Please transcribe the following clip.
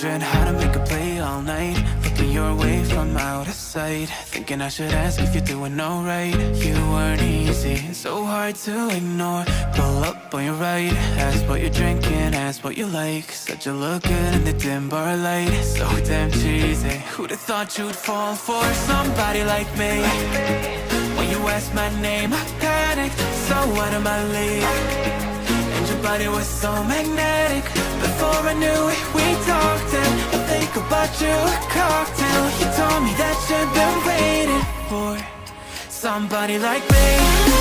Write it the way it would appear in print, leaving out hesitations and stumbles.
wondering how to make a play all night, looking your way from out of sight, thinking I should ask if you're doing alright. You weren't easy, so hard to ignore. Pull up on your right, ask what you're drinking, ask what you like. Said you look good in the dim bar light, so damn cheesy. Who'd have thought you'd fall for somebody like me? When you asked my name, I panicked, so out of my league. And your body was so magnetic. Before I knew it, we talked, and I think about you a cocktail. You told me that you've been waiting for somebody like me.